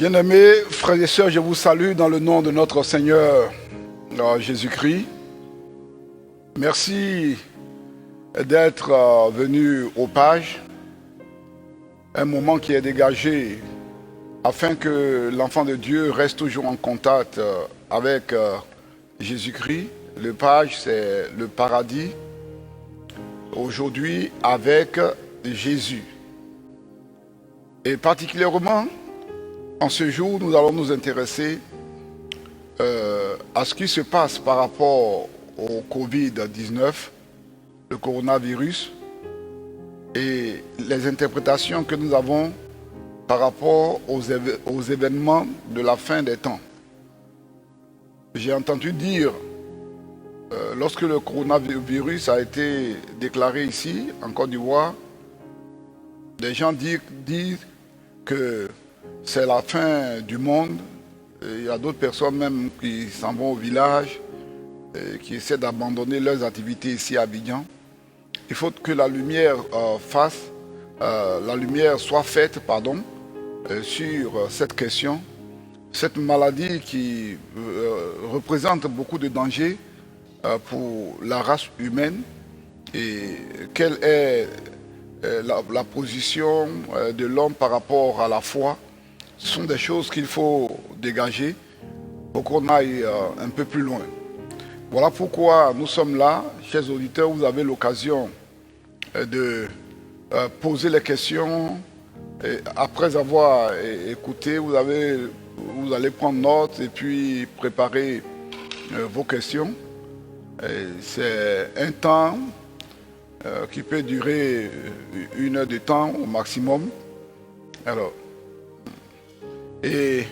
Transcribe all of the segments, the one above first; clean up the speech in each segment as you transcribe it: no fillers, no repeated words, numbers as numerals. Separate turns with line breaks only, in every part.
Bien-aimés frères et sœurs, je vous salue dans le nom de notre Seigneur Jésus-Christ. Merci d'être venus aux pages, un moment qui est dégagé afin que l'enfant de Dieu reste toujours en contact avec Jésus-Christ. Le page, c'est le paradis. Aujourd'hui, avec Jésus. Et particulièrement, en ce jour, nous allons nous intéresser à ce qui se passe par rapport au Covid-19, le coronavirus, et les interprétations que nous avons par rapport aux événements de la fin des temps. J'ai entendu dire, lorsque le coronavirus a été déclaré ici, en Côte d'Ivoire, des gens disent que c'est la fin du monde. Il y a d'autres personnes même qui s'en vont au village, qui essaient d'abandonner leurs activités ici à Abidjan. Il faut que la lumière soit faite, sur cette question. Cette maladie qui représente beaucoup de dangers pour la race humaine, et quelle est la position de l'homme par rapport à la foi. Ce sont des choses qu'il faut dégager pour qu'on aille un peu plus loin. Voilà pourquoi nous sommes là. Chers auditeurs, vous avez l'occasion de poser les questions. Et après avoir écouté, vous allez prendre note et puis préparer vos questions. C'est un temps qui peut durer 1 heure de temps au maximum. Alors, et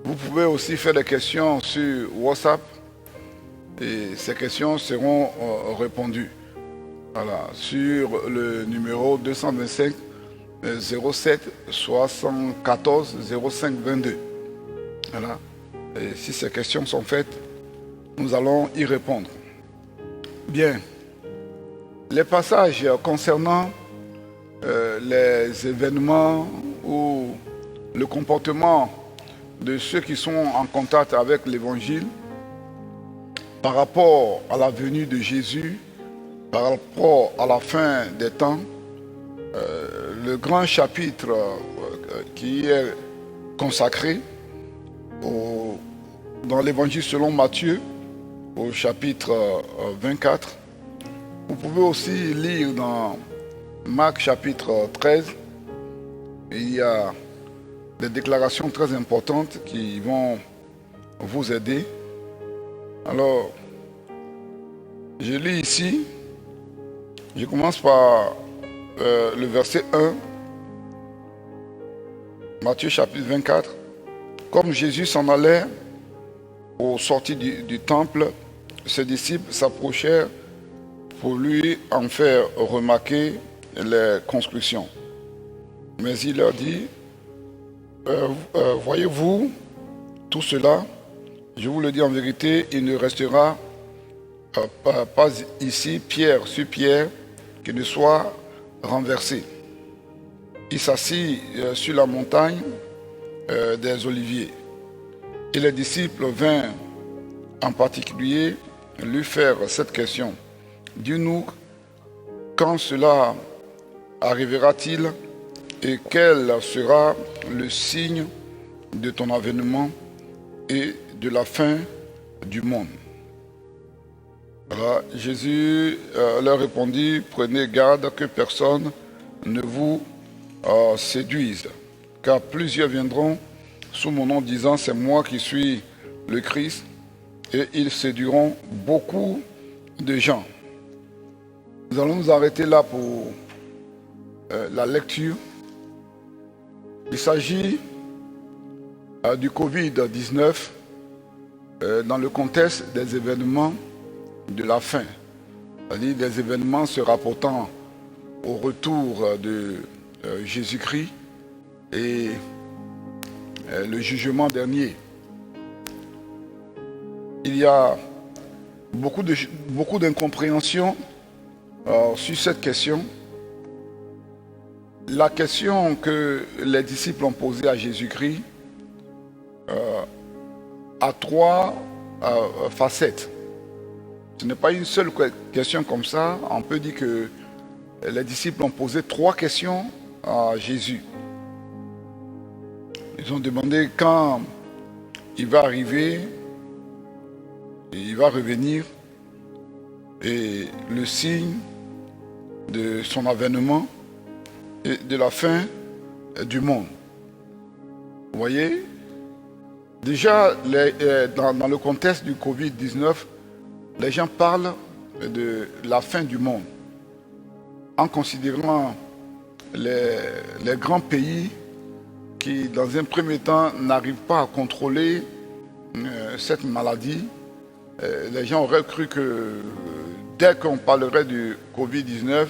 vous pouvez aussi faire des questions sur WhatsApp et ces questions seront répondues. Voilà, sur le numéro 225 07 74 05 22. Voilà. Et si ces questions sont faites, nous allons y répondre. Bien. Les passages concernant les événements ou le comportement de ceux qui sont en contact avec l'Évangile par rapport à la venue de Jésus, par rapport à la fin des temps, le grand chapitre qui est consacré dans l'Évangile selon Matthieu, au chapitre 24. Vous pouvez aussi lire dans Marc chapitre 13, il y a des déclarations très importantes qui vont vous aider. Alors, je lis ici, je commence par le verset 1, Matthieu chapitre 24. Comme Jésus s'en allait aux sorties du temple, ses disciples s'approchèrent pour lui en faire remarquer les constructions. Mais il leur dit, voyez-vous tout cela? Je vous le dis en vérité, il ne restera pas ici pierre sur pierre qui ne soit renversée. Il s'assit sur la montagne des Oliviers. Et les disciples vinrent en particulier lui faire cette question. Dis-nous, quand cela arrivera-t-il et quel sera le signe de ton avènement et de la fin du monde? Alors, Jésus leur répondit, prenez garde que personne ne vous séduise, car plusieurs viendront sous mon nom disant, c'est moi qui suis le Christ, et ils séduiront beaucoup de gens. Nous allons nous arrêter là pour la lecture. Il s'agit du Covid-19 dans le contexte des événements de la fin, c'est-à-dire des événements se rapportant au retour de Jésus-Christ et le jugement dernier. Il y a beaucoup d'incompréhension sur cette question. La question que les disciples ont posée à Jésus-Christ à trois facettes. Ce n'est pas une seule question comme ça. On peut dire que les disciples ont posé trois questions à Jésus. Ils ont demandé quand il va arriver, il va revenir, et le signe de son avènement et de la fin du monde. Vous voyez, déjà dans le contexte du Covid-19, les gens parlent de la fin du monde en considérant les grands pays qui, dans un premier temps, n'arrivent pas à contrôler cette maladie. Les gens auraient cru que dès qu'on parlerait du Covid-19,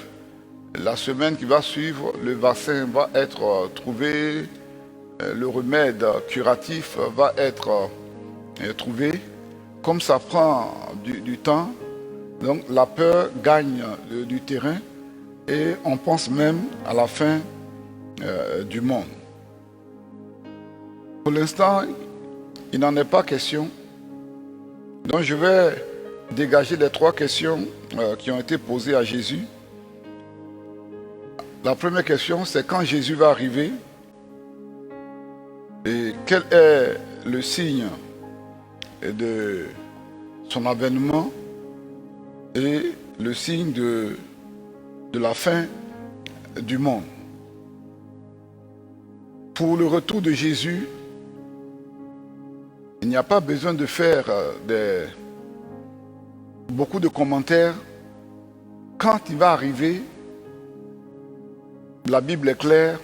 la semaine qui va suivre, le vaccin va être trouvé, le remède curatif va être trouvé. Comme ça prend du temps, donc la peur gagne du terrain et on pense même à la fin du monde. Pour l'instant, il n'en est pas question. Donc je vais dégager les trois questions qui ont été posées à Jésus. La première question, c'est quand Jésus va arriver et quel est le signe de son avènement et le signe de la fin du monde. Pour le retour de Jésus, il n'y a pas besoin de faire beaucoup de commentaires. Quand il va arriver, la Bible est claire.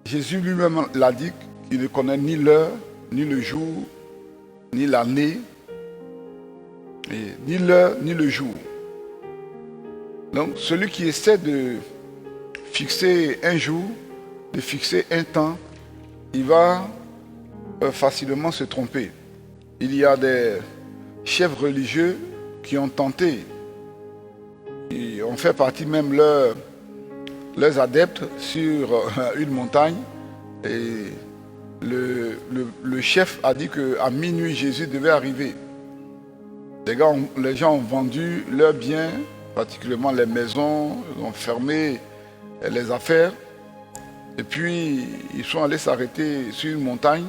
Jésus lui-même l'a dit qu'il ne connaît ni l'heure, ni le jour, ni l'année, ni l'heure, ni le jour. Donc, celui qui essaie de fixer un jour, de fixer un temps, il va facilement se tromper. Il y a des chefs religieux qui ont tenté, qui ont fait partie même leurs adeptes sur une montagne, et le chef a dit qu'à minuit Jésus devait arriver. Les gens ont vendu leurs biens, particulièrement les maisons, ils ont fermé les affaires, et puis ils sont allés s'arrêter sur une montagne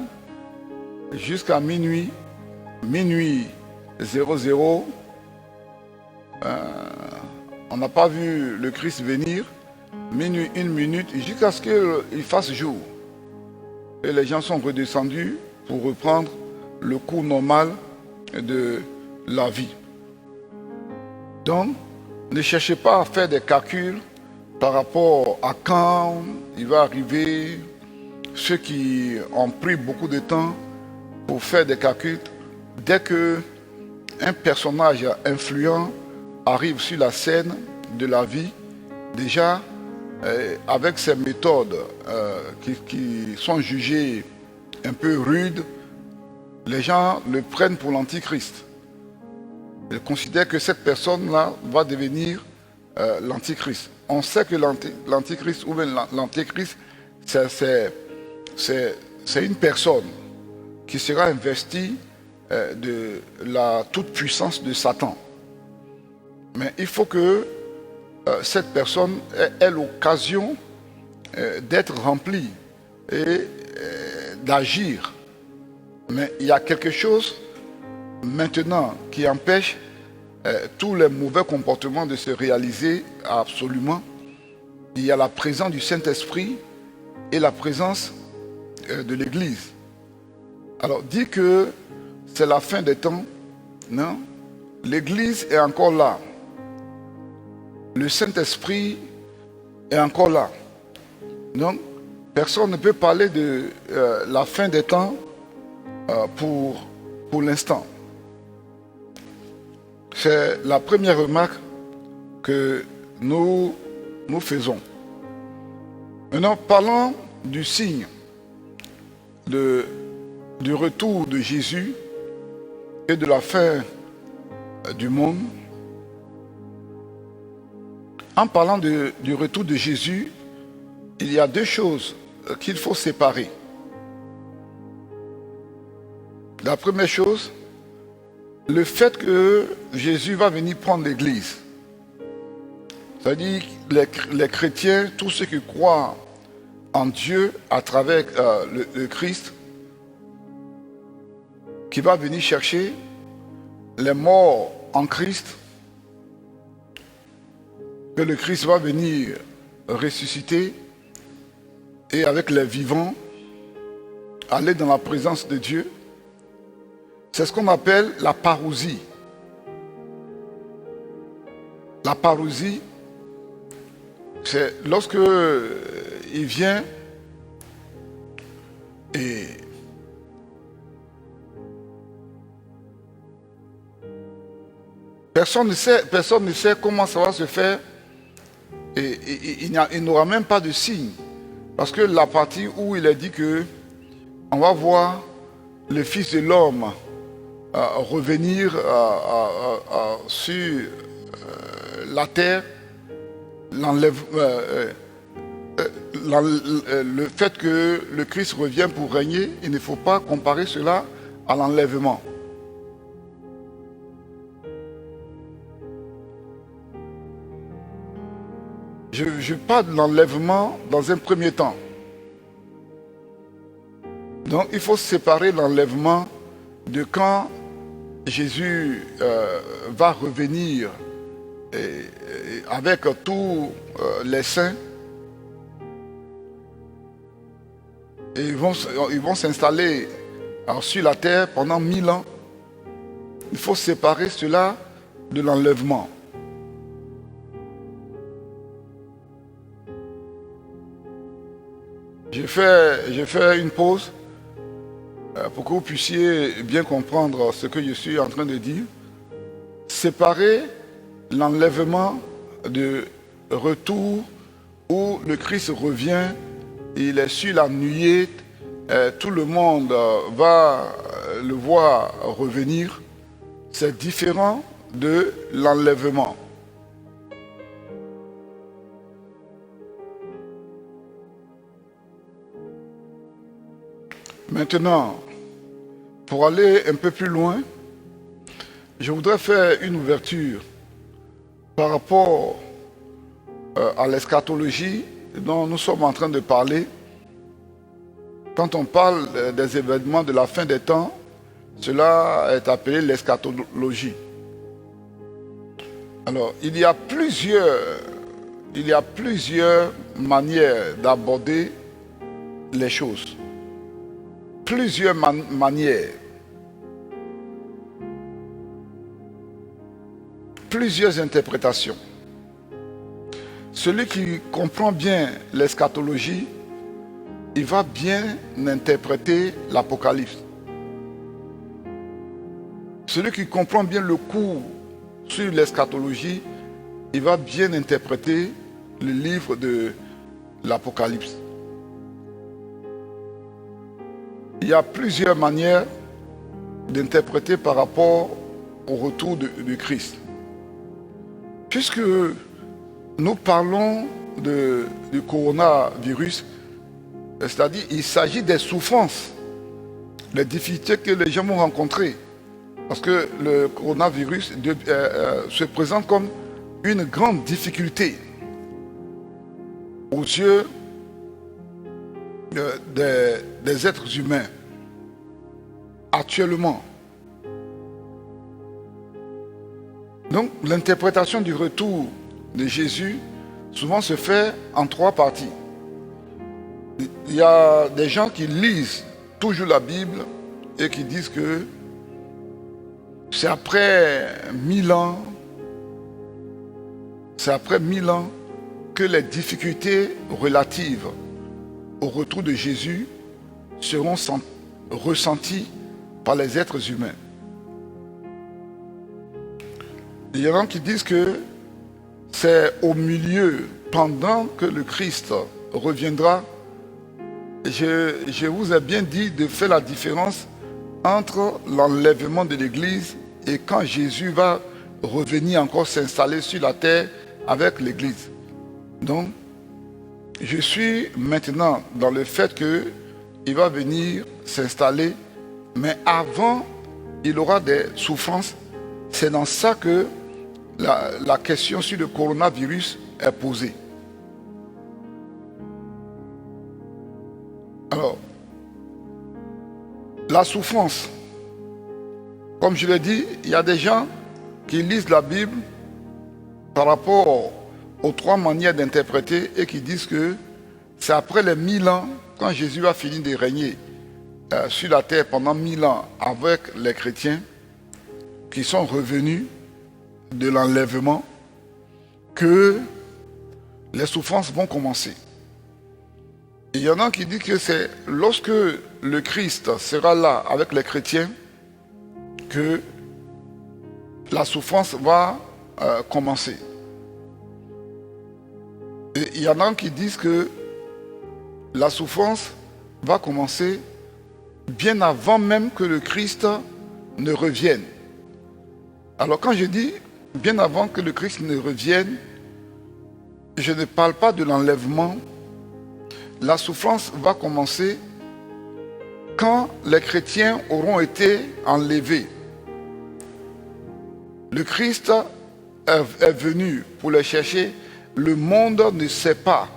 jusqu'à minuit 00. On n'a pas vu le Christ venir. Minuit, 1 minute, jusqu'à ce qu'il fasse jour. Et les gens sont redescendus pour reprendre le cours normal de la vie. Donc, ne cherchez pas à faire des calculs par rapport à quand il va arriver. Ceux qui ont pris beaucoup de temps pour faire des calculs, dès qu'un personnage influent arrive sur la scène de la vie, déjà, avec ces méthodes qui sont jugées un peu rudes, les gens le prennent pour l'antichrist. Ils considèrent que cette personne-là va devenir l'antichrist. On sait que l'antichrist ou l'antichrist, c'est une personne qui sera investie de la toute-puissance de Satan. Mais il faut que cette personne ait l'occasion d'être remplie et d'agir. Mais il y a quelque chose maintenant qui empêche tous les mauvais comportements de se réaliser absolument. Il y a la présence du Saint-Esprit et la présence de l'Église. Alors, dire que c'est la fin des temps, non. L'Église est encore là. Le Saint-Esprit est encore là. Donc, personne ne peut parler de la fin des temps pour l'instant. C'est la première remarque que nous faisons. Maintenant, parlons du signe du retour de Jésus et de la fin du monde. En parlant du retour de Jésus, il y a deux choses qu'il faut séparer. La première chose, le fait que Jésus va venir prendre l'Église. C'est-à-dire les chrétiens, tous ceux qui croient en Dieu à travers le Christ, qui va venir chercher les morts en Christ, que le Christ va venir ressusciter et avec les vivants, aller dans la présence de Dieu. C'est ce qu'on appelle la parousie. La parousie, c'est lorsque il vient et personne ne sait comment ça va se faire et il n'aura même pas de signe. Parce que la partie où il est dit que on va voir le Fils de l'homme revenir sur la terre, le fait que le Christ revient pour régner, il ne faut pas comparer cela à l'enlèvement. Je parle de l'enlèvement dans un premier temps. Donc il faut séparer l'enlèvement de quand Jésus va revenir avec tous les saints. Et ils vont s'installer sur la terre pendant 1000 ans. Il faut séparer cela de l'enlèvement. J'ai fait une pause pour que vous puissiez bien comprendre ce que je suis en train de dire. Séparer l'enlèvement de retour où le Christ revient, il est sur la nuée, tout le monde va le voir revenir. C'est différent de l'enlèvement. Maintenant, pour aller un peu plus loin, je voudrais faire une ouverture par rapport à l'eschatologie dont nous sommes en train de parler. Quand on parle des événements de la fin des temps, cela est appelé l'eschatologie. Alors, il y a plusieurs manières d'aborder les choses. Plusieurs manières. Plusieurs interprétations. Celui qui comprend bien l'eschatologie, il va bien interpréter l'Apocalypse. Celui qui comprend bien le cours sur l'eschatologie, il va bien interpréter le livre de l'Apocalypse. Il y a plusieurs manières d'interpréter par rapport au retour de Christ. Puisque nous parlons du coronavirus, c'est-à-dire il s'agit des souffrances, les difficultés que les gens vont rencontrer. Parce que le coronavirus se présente comme une grande difficulté aux yeux des êtres humains actuellement. Donc l'interprétation du retour de Jésus souvent se fait en 3 parties. Il y a des gens qui lisent toujours la Bible et qui disent que c'est après 1000 ans, que les difficultés relatives au retour de Jésus seront ressenties par les êtres humains. Il y en a qui disent que c'est au milieu, pendant que le Christ reviendra. Je vous ai bien dit de faire la différence entre l'enlèvement de l'Église et quand Jésus va revenir encore s'installer sur la terre avec l'Église. Donc, je suis maintenant dans le fait qu'il va venir s'installer Mais avant, il aura des souffrances. C'est dans ça que la question sur le coronavirus est posée. Alors, la souffrance, comme je l'ai dit, il y a des gens qui lisent la Bible par rapport aux trois manières d'interpréter et qui disent que c'est après les 1000 ans, quand Jésus a fini de régner sur la terre pendant 1000 ans avec les chrétiens qui sont revenus de l'enlèvement, que les souffrances vont commencer. Il y en a qui disent que c'est lorsque le Christ sera là avec les chrétiens que la souffrance va commencer. Et il y en a qui disent que la souffrance va commencer bien avant même que le Christ ne revienne. Alors quand je dis bien avant que le Christ ne revienne, je ne parle pas de l'enlèvement. La souffrance va commencer quand les chrétiens auront été enlevés. Le Christ est venu pour les chercher. Le monde ne sait pas.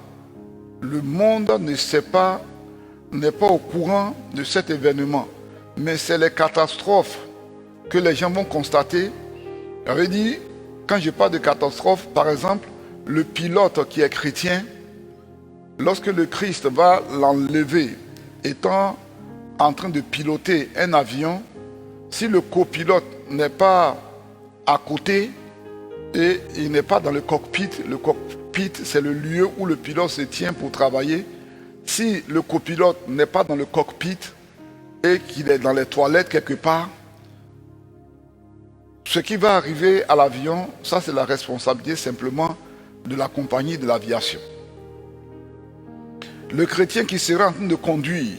Le monde ne sait pas, n'est pas au courant de cet événement. Mais c'est les catastrophes que les gens vont constater. J'avais dit, quand je parle de catastrophe, par exemple, le pilote qui est chrétien, lorsque le Christ va l'enlever, étant en train de piloter un avion, si le copilote n'est pas à côté et il n'est pas dans le cockpit c'est le lieu où le pilote se tient pour travailler. Si le copilote n'est pas dans le cockpit et qu'il est dans les toilettes quelque part, ce qui va arriver à l'avion, ça c'est la responsabilité simplement de la compagnie de l'aviation. Le chrétien qui sera en train de conduire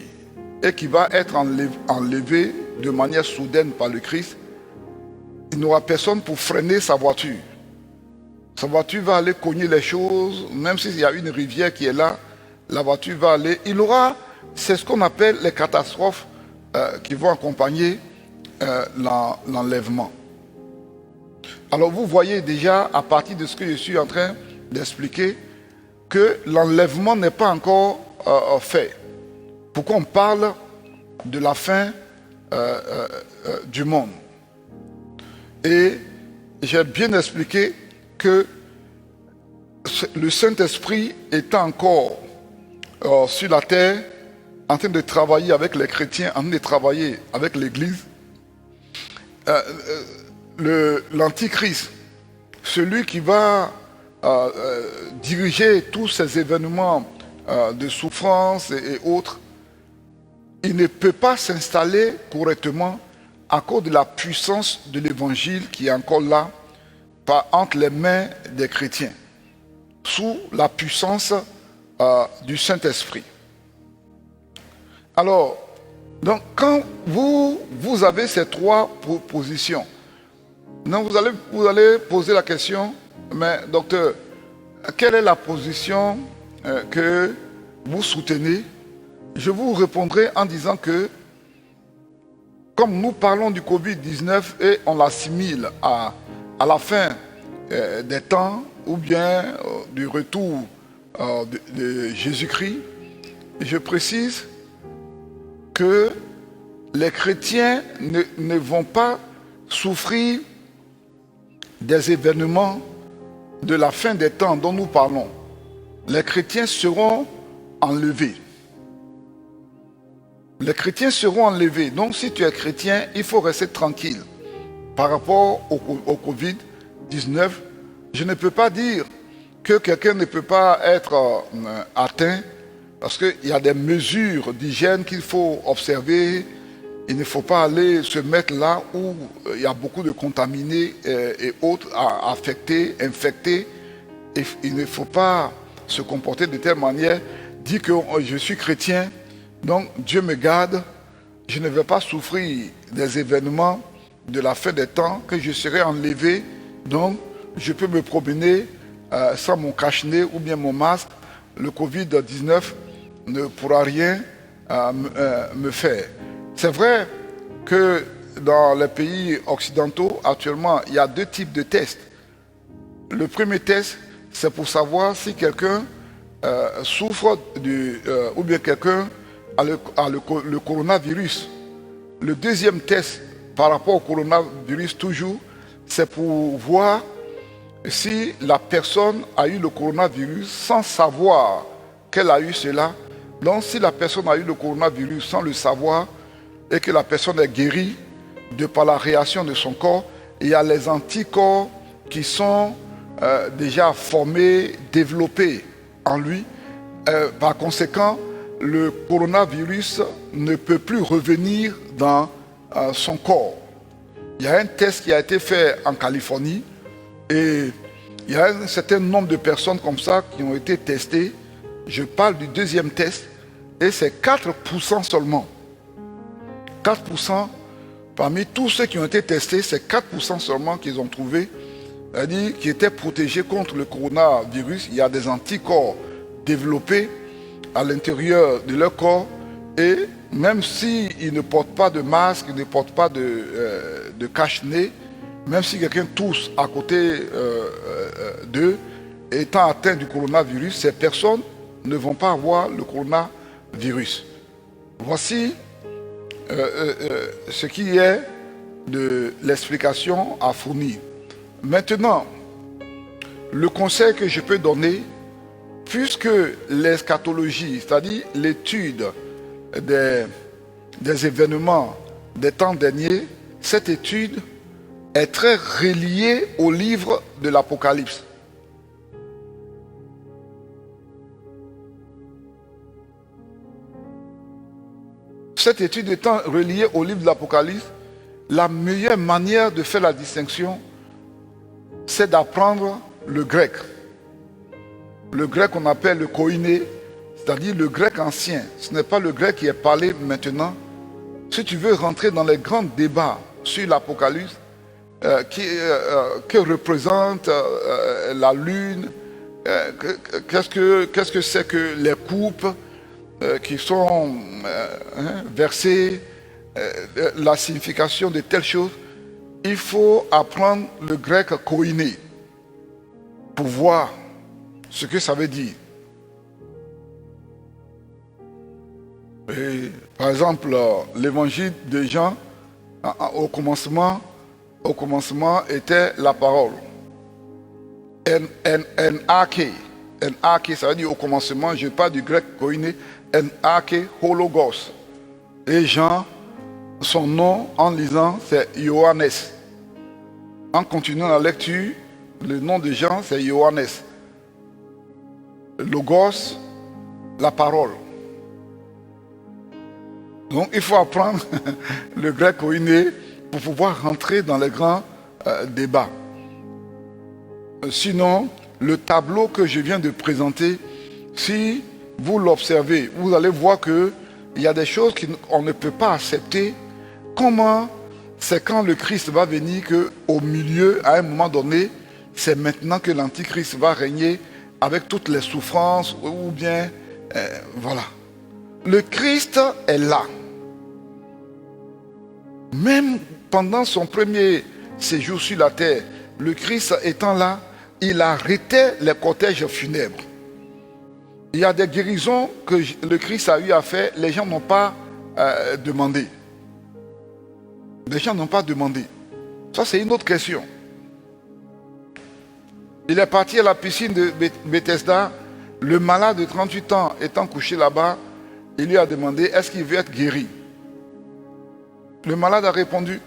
et qui va être enlevé de manière soudaine par le Christ, il n'aura personne pour freiner sa voiture. Sa voiture va aller cogner les choses, même s'il y a une rivière qui est là, la voiture va aller. C'est ce qu'on appelle les catastrophes qui vont accompagner l'enlèvement. Alors vous voyez déjà, à partir de ce que je suis en train d'expliquer, que l'enlèvement n'est pas encore fait. Pourquoi on parle de la fin du monde? Et j'ai bien expliqué que le Saint-Esprit est encore sur la terre, en train de travailler avec les chrétiens, en train de travailler avec l'Église. L'Antichrist, celui qui va diriger tous ces événements de souffrance et autres, il ne peut pas s'installer correctement à cause de la puissance de l'Évangile qui est encore là, entre les mains des chrétiens, sous la puissance du Saint-Esprit. Alors, donc, quand vous avez ces trois positions, donc vous allez poser la question, mais docteur, quelle est la position que vous soutenez? Je vous répondrai en disant que, comme nous parlons du Covid-19 et on l'assimile à la fin des temps ou bien du retour de Jésus-Christ, je précise que les chrétiens ne vont pas souffrir des événements de la fin des temps dont nous parlons. Les chrétiens seront enlevés. Les chrétiens seront enlevés. Donc si tu es chrétien, il faut rester tranquille. Par rapport au Covid-19, je ne peux pas dire que quelqu'un ne peut pas être atteint parce qu'il y a des mesures d'hygiène qu'il faut observer. Il ne faut pas aller se mettre là où il y a beaucoup de contaminés et autres affectés, infectés. Et il ne faut pas se comporter de telle manière, dire que je suis chrétien, donc Dieu me garde, je ne vais pas souffrir des événements de la fin des temps, que je serai enlevé, donc je peux me promener sans mon cache-nez ou bien mon masque. Le Covid-19 ne pourra rien me faire. C'est vrai que dans les pays occidentaux, actuellement, il y a deux types de tests. Le premier test, c'est pour savoir si quelqu'un souffre ou bien quelqu'un a le coronavirus. Le deuxième test par rapport au coronavirus toujours, c'est pour voir si la personne a eu le coronavirus sans savoir qu'elle a eu cela. Donc si la personne a eu le coronavirus sans le savoir et que la personne est guérie de par la réaction de son corps, il y a les anticorps qui sont déjà formés, développés en lui. Par conséquent, le coronavirus ne peut plus revenir dans son corps. Il y a un test qui a été fait en Californie et il y a un certain nombre de personnes comme ça qui ont été testées. Je parle du deuxième test et c'est 4% seulement. 4% parmi tous ceux qui ont été testés, c'est 4% seulement qu'ils ont trouvé, c'est-à-dire qui étaient protégés contre le coronavirus. Il y a des anticorps développés à l'intérieur de leur corps et même s'ils ne portent pas de masque, ils ne portent pas de cache-nez, même si quelqu'un tousse à côté d'eux, étant atteint du coronavirus, ces personnes ne vont pas avoir le coronavirus. Voici ce qui est de l'explication à fournir. Maintenant, le conseil que je peux donner, puisque l'eschatologie, c'est-à-dire l'étude des événements des temps derniers, cette étude est très reliée au livre de l'Apocalypse. Cette étude étant reliée au livre de l'Apocalypse, la meilleure manière de faire la distinction, c'est d'apprendre le grec. Le grec qu'on appelle le koiné, c'est-à-dire le grec ancien. Ce n'est pas le grec qui est parlé maintenant. Si tu veux rentrer dans les grands débats sur l'Apocalypse, que représente la lune, qu'est-ce que c'est que les coupes qui sont versées, la signification de telles choses, il faut apprendre le grec koiné pour voir ce que ça veut dire. Et, par exemple, l'évangile de Jean, au commencement était la parole. N-A-K. N-A-K, ça veut dire au commencement, je parle du grec koiné, N-A-K, hologos. Et Jean, son nom en lisant, c'est Johannes. En continuant la lecture, le nom de Jean, c'est Johannes. Logos, la parole. Donc il faut apprendre le grec koiné pour pouvoir rentrer dans les grands débats. Sinon, le tableau que je viens de présenter, si vous l'observez, vous allez voir qu'il y a des choses qu'on ne peut pas accepter. Comment c'est quand le Christ va venir qu'au milieu, à un moment donné, c'est maintenant que l'Antichrist va régner avec toutes les souffrances, ou bien, voilà. Le Christ est là. Même pendant son premier séjour sur la terre, le Christ étant là, il arrêtait les cortèges funèbres. Il y a des guérisons que le Christ a eu à faire, les gens n'ont pas demandé. Les gens n'ont pas demandé. Ça, c'est une autre question. Il est parti à la piscine de Bethesda. Le malade de 38 ans étant couché là-bas, il lui a demandé, est-ce qu'il veut être guéri? Le malade a répondu.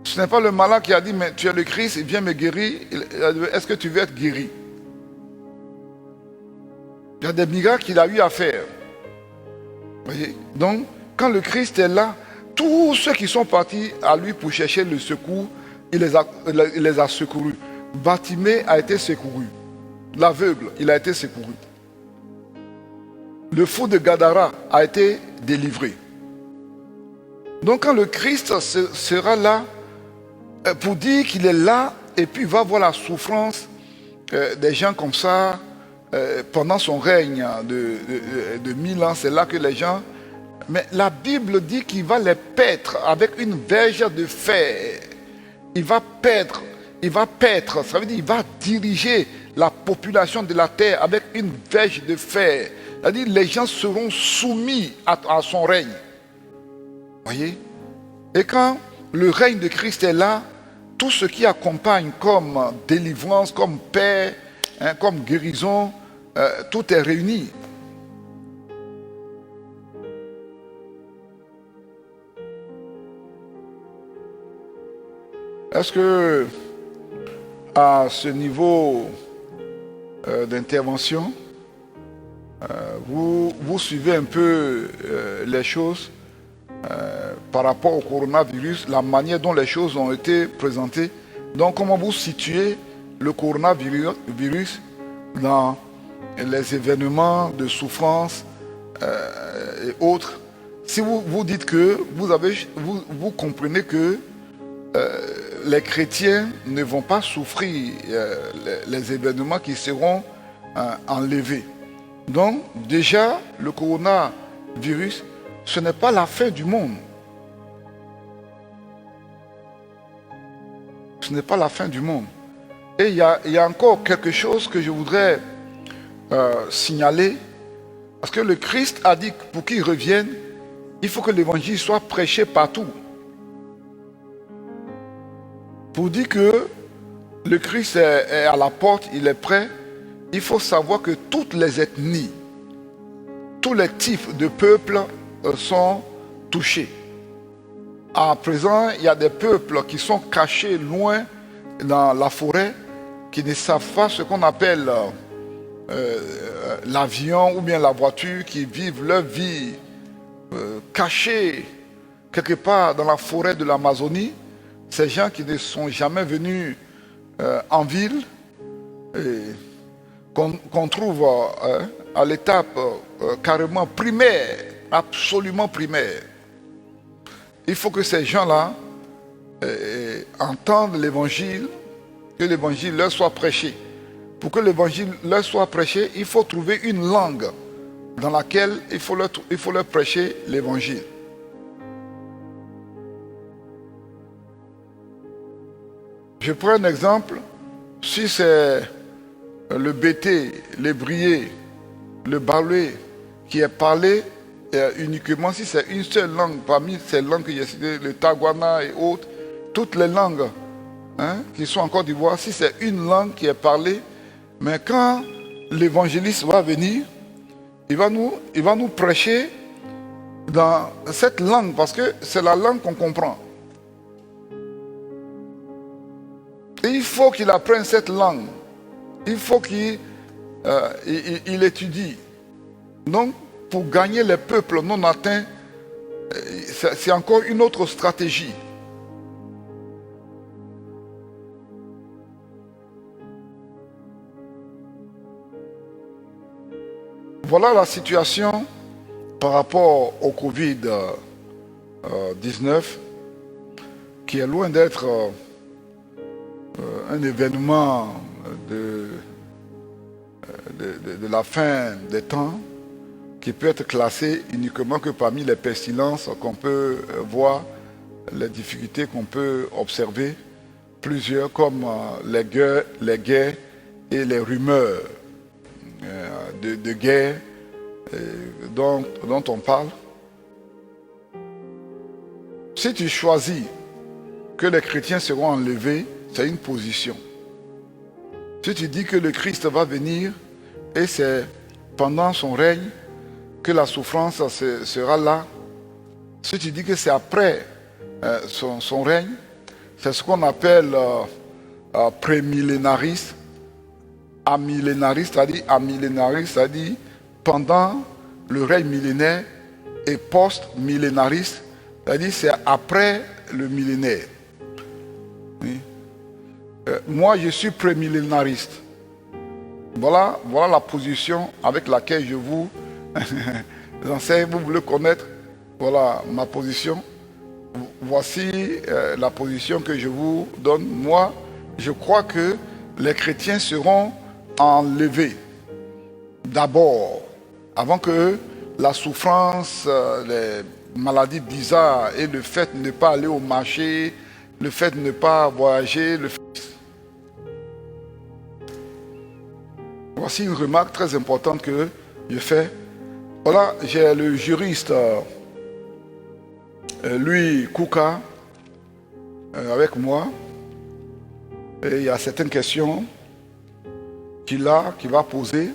Ce n'est pas le malade qui a dit, mais tu es le Christ, viens me guérir. Est-ce que tu veux être guéri? Il y a des miracles qu'il a eu à faire. Voyez? Donc, quand le Christ est là, tous ceux qui sont partis à lui pour chercher le secours, il les a secourus. Bartimée a été secouru. L'aveugle, il a été secouru. Le fou de Gadara a été délivré. Donc quand le Christ sera là, pour dire qu'il est là, et puis il va voir la souffrance des gens comme ça, pendant son règne de 1000 ans, c'est là que les gens Mais la Bible dit qu'il va les paître avec une verge de fer. Il va paître, ça veut dire qu'il va diriger la population de la terre avec une verge de fer. C'est-à-dire les gens seront soumis à son règne. Voyez? Et quand le règne de Christ est là, tout ce qui accompagne comme délivrance, comme paix, comme guérison, tout est réuni. Est-ce que à ce niveau d'intervention, vous suivez un peu les choses par rapport au coronavirus, la manière dont les choses ont été présentées? Donc, comment vous situez le coronavirus dans les événements de souffrance et autres? Si vous dites que vous comprenez que les chrétiens ne vont pas souffrir les événements qui seront enlevés. Donc, déjà, le coronavirus, ce n'est pas la fin du monde. Ce n'est pas la fin du monde. Et il y a encore quelque chose que je voudrais signaler. Parce que le Christ a dit que pour qu'il revienne, il faut que l'évangile soit prêché partout. Pour dire que le Christ est à la porte, il est prêt, il faut savoir que toutes les ethnies, tous les types de peuples sont touchés. À présent, il y a des peuples qui sont cachés loin dans la forêt, qui ne savent pas ce qu'on appelle l'avion ou bien la voiture, qui vivent leur vie cachés quelque part dans la forêt de l'Amazonie. Ces gens qui ne sont jamais venus en ville, qu'on trouve à l'étape carrément primaire, absolument primaire. Il faut que ces gens-là entendent l'évangile, que l'évangile leur soit prêché. Pour que l'évangile leur soit prêché, il faut trouver une langue dans laquelle il faut leur prêcher l'évangile. Je prends un exemple. Si c'est le bété, l'ébrié, le baloué qui est parlé uniquement, si c'est une seule langue parmi ces langues que j'ai citées, le Taguana et autres, toutes les langues qui sont en Côte d'Ivoire, si c'est une langue qui est parlée, mais quand l'évangéliste va venir, il va nous prêcher dans cette langue parce que c'est la langue qu'on comprend. Et il faut qu'il apprenne cette langue. Il faut qu'il étudie. Donc, pour gagner les peuples non atteints, c'est encore une autre stratégie. Voilà la situation par rapport au Covid-19, qui est loin d'être un événement de la fin des temps qui peut être classé uniquement que parmi les pestilences qu'on peut voir, les difficultés qu'on peut observer, plusieurs comme les guerres et les rumeurs de guerre dont on parle. Si tu choisis que les chrétiens seront enlevés, c'est une position. Si tu dis que le Christ va venir et c'est pendant son règne que la souffrance sera là, si tu dis que c'est après son règne, c'est ce qu'on appelle prémillénariste, amillénariste, c'est-à-dire pendant le règne millénaire, et post-millénariste, c'est-à-dire c'est après le millénaire. Oui. Moi, je suis prémillénariste. Voilà la position avec laquelle je vous enseigne. Vous voulez connaître, voilà ma position. Voici la position que je vous donne. Moi, je crois que les chrétiens seront enlevés. D'abord, avant que la souffrance, les maladies bizarres et le fait de ne pas aller au marché, le fait de ne pas voyager, Voici une remarque très importante que je fais. Voilà, j'ai le juriste Louis Kouka avec moi. Et il y a certaines questions qu'il va poser.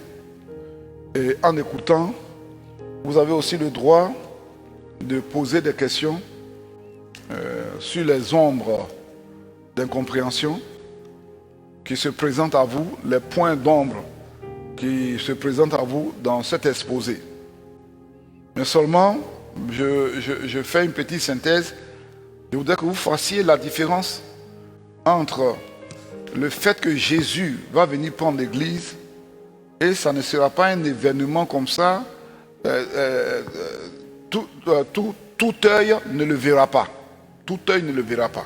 Et en écoutant, vous avez aussi le droit de poser des questions sur les ombres d'incompréhension qui se présentent à vous, les points d'ombre qui se présentent à vous dans cet exposé. Mais seulement, je fais une petite synthèse. Je voudrais que vous fassiez la différence entre le fait que Jésus va venir prendre l'Église et ça ne sera pas un événement comme ça. Tout œil ne le verra pas. Tout œil ne le verra pas.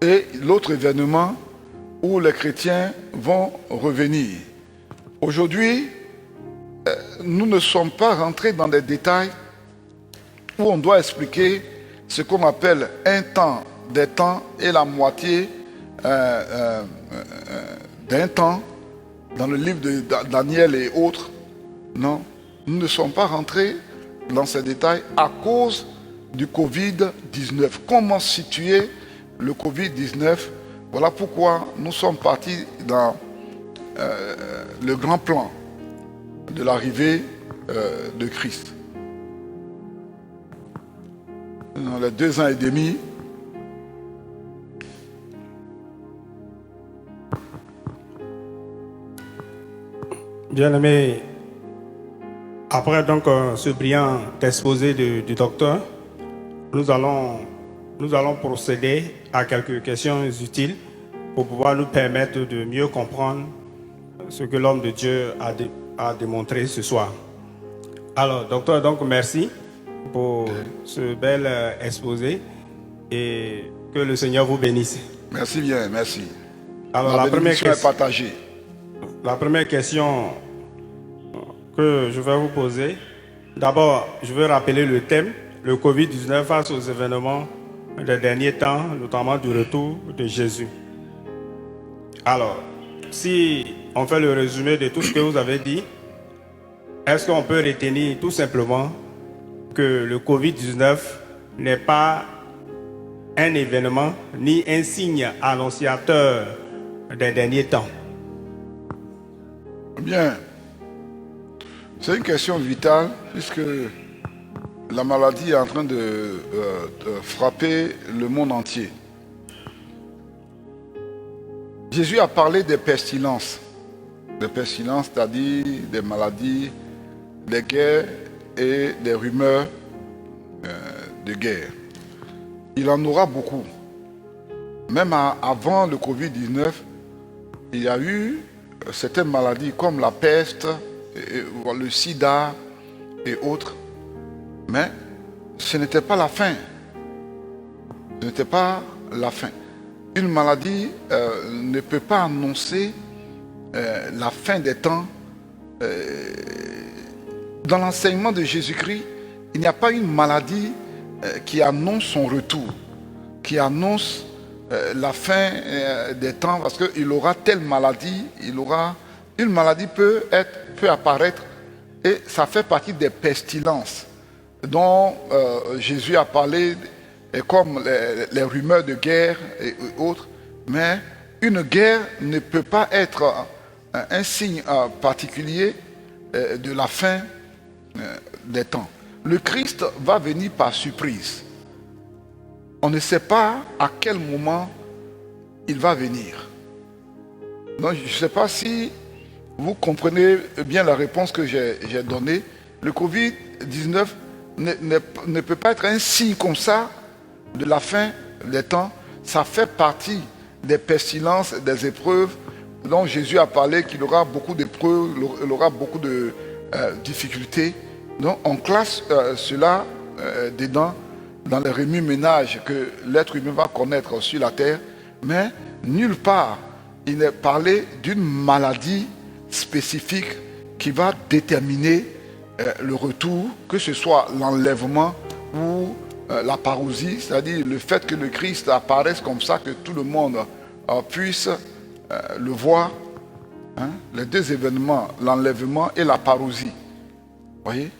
Et l'autre événement où les chrétiens vont revenir. Aujourd'hui, nous ne sommes pas rentrés dans des détails où on doit expliquer ce qu'on appelle un temps, des temps et la moitié d'un temps dans le livre de Daniel et autres. Non, nous ne sommes pas rentrés dans ces détails à cause du Covid-19. Comment situer le Covid-19? Voilà pourquoi nous sommes partis dans le grand plan de l'arrivée de Christ. Dans les 2 ans et demi,
bien-aimé, après donc ce brillant exposé du docteur, nous allons procéder à quelques questions utiles pour pouvoir nous permettre de mieux comprendre ce que l'homme de Dieu a démontré ce soir. Alors, docteur, donc merci pour ce bel exposé et que le Seigneur vous bénisse.
Merci bien, merci.
Alors,
la première question est partagée.
La première question que je vais vous poser, d'abord, je veux rappeler le thème, le Covid-19 face aux événements des derniers temps, notamment du retour de Jésus. Alors, si on fait le résumé de tout ce que vous avez dit, est-ce qu'on peut retenir tout simplement que le Covid-19 n'est pas un événement ni un signe annonciateur des derniers temps?
Bien. C'est une question vitale puisque la maladie est en train de frapper le monde entier. Jésus a parlé des pestilences. Des pestilences, c'est-à-dire des maladies, des guerres et des rumeurs de guerre. Il en aura beaucoup. Même avant le Covid-19, il y a eu certaines maladies comme la peste, le sida et autres. Mais ce n'était pas la fin. Ce n'était pas la fin. Une maladie ne peut pas annoncer la fin des temps. Dans l'enseignement de Jésus-Christ, il n'y a pas une maladie qui annonce son retour, qui annonce la fin des temps, parce qu'il aura telle maladie, une maladie peut apparaître, et ça fait partie des pestilences dont Jésus a parlé, comme les rumeurs de guerre et autres. Mais une guerre ne peut pas être un signe particulier de la fin des temps. Le Christ va venir par surprise. On ne sait pas à quel moment il va venir. Donc, je ne sais pas si vous comprenez bien la réponse que j'ai donnée. Le Covid-19 ne peut pas être un signe comme ça de la fin des temps. Ça fait partie des pestilences, des épreuves dont Jésus a parlé, qu'il aura beaucoup d'épreuves, il aura beaucoup de difficultés. Donc on classe cela dedans, dans les remue-ménages que l'être humain va connaître sur la terre, mais nulle part il n'est parlé d'une maladie spécifique qui va déterminer le retour, que ce soit l'enlèvement ou la parousie, c'est-à-dire le fait que le Christ apparaisse comme ça, que tout le monde puisse le voir. Hein, les deux événements, l'enlèvement et la parousie. Voyez?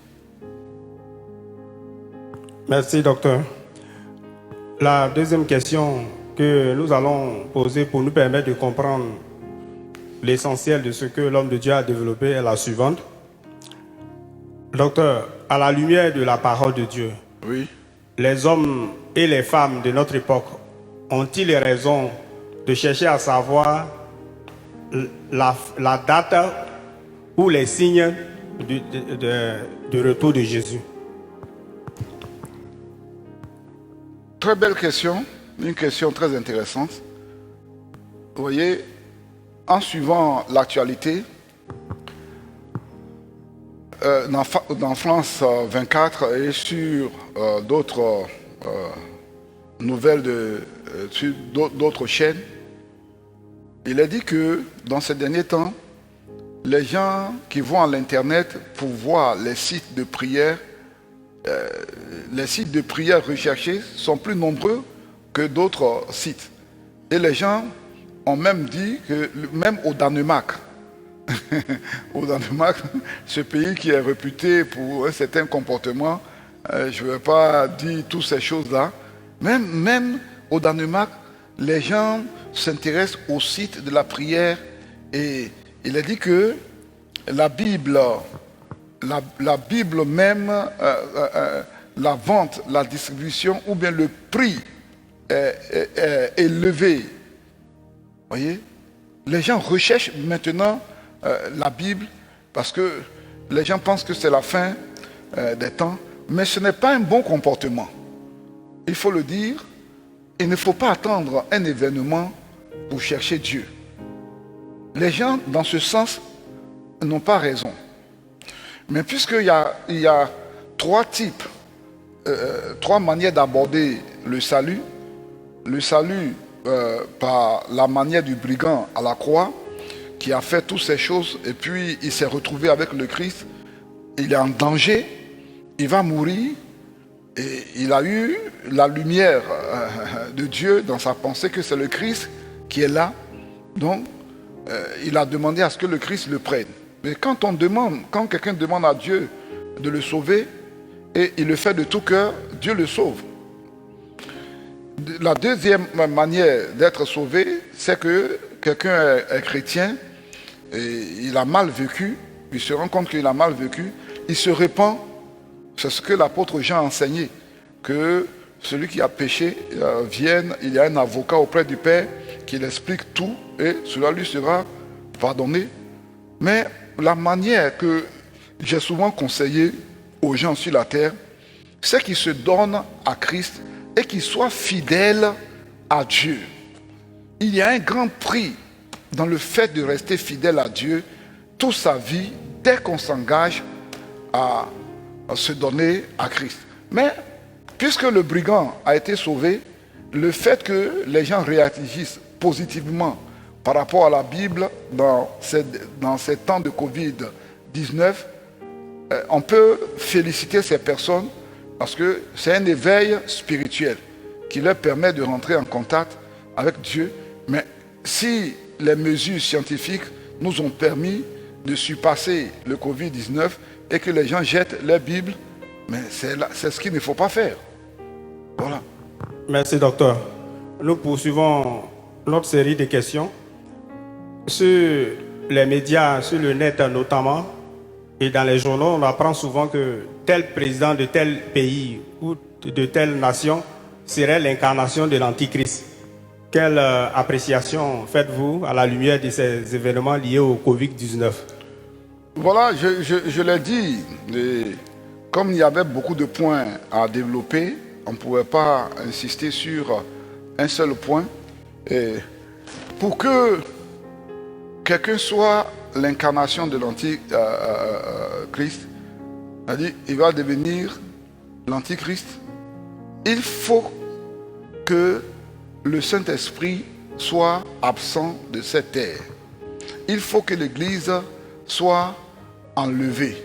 Merci, docteur. La deuxième question que nous allons poser pour nous permettre de comprendre l'essentiel de ce que l'homme de Dieu a développé est la suivante. Docteur, à la lumière de la parole de Dieu,
oui,
les hommes et les femmes de notre époque ont-ils raison de chercher à savoir la date ou les signes de retour de Jésus?
Très belle question, une question très intéressante. Vous voyez, en suivant l'actualité, dans France 24 et sur d'autres nouvelles sur d'autres chaînes, il est dit que dans ces derniers temps, les gens qui vont à l'internet pour voir les sites de prière recherchés sont plus nombreux que d'autres sites. Et les gens ont même dit que, même au Danemark, au Danemark, ce pays qui est réputé pour un certain comportement, je ne vais pas dire toutes ces choses-là, même au Danemark, les gens s'intéressent au site de la prière et il est dit que la Bible même, la vente, la distribution ou bien le prix est élevé. Voyez, les gens recherchent maintenant la Bible parce que les gens pensent que c'est la fin des temps, mais ce n'est pas un bon comportement. Il faut le dire, il ne faut pas attendre un événement pour chercher Dieu. Les gens, dans ce sens, n'ont pas raison. Mais puisqu'il y a trois types, trois manières d'aborder le salut par la manière du brigand à la croix, qui a fait toutes ces choses, et puis il s'est retrouvé avec le Christ, il est en danger, il va mourir, et il a eu la lumière de Dieu dans sa pensée que c'est le Christ qui est là. Donc, il a demandé à ce que le Christ le prenne. Mais quand quelqu'un demande à Dieu de le sauver, et il le fait de tout cœur, Dieu le sauve. La deuxième manière d'être sauvé, c'est que quelqu'un est chrétien, et il a mal vécu, il se rend compte qu'il a mal vécu, il se repent. C'est ce que l'apôtre Jean a enseigné, que celui qui a péché vienne, il y a un avocat auprès du Père qui l'explique tout et cela lui sera pardonné. Mais la manière que j'ai souvent conseillé aux gens sur la terre, c'est qu'ils se donnent à Christ et qu'ils soient fidèles à Dieu. Il y a un grand prix dans le fait de rester fidèle à Dieu toute sa vie dès qu'on s'engage à se donner à Christ. Mais puisque le brigand a été sauvé, le fait que les gens réagissent positivement par rapport à la Bible dans ces temps de Covid-19, on peut féliciter ces personnes parce que c'est un éveil spirituel qui leur permet de rentrer en contact avec Dieu. Mais si les mesures scientifiques nous ont permis de surpasser le Covid-19 et que les gens jettent leur Bible, mais c'est ce qu'il ne faut pas faire. Voilà.
Merci, docteur. Nous poursuivons notre série de questions. Sur les médias, sur le net notamment, et dans les journaux, on apprend souvent que tel président de tel pays ou de telle nation serait l'incarnation de l'Antichrist. Quelle appréciation faites-vous à la lumière de ces événements liés au Covid-19?
Voilà, je l'ai dit, comme il y avait beaucoup de points à développer, on ne pouvait pas insister sur un seul point. Et pour que quelqu'un soit l'incarnation de l'Antichrist, c'est-à-dire il va devenir l'Antichrist, il faut que le Saint-Esprit soit absent de cette terre. Il faut que l'Église soit enlever.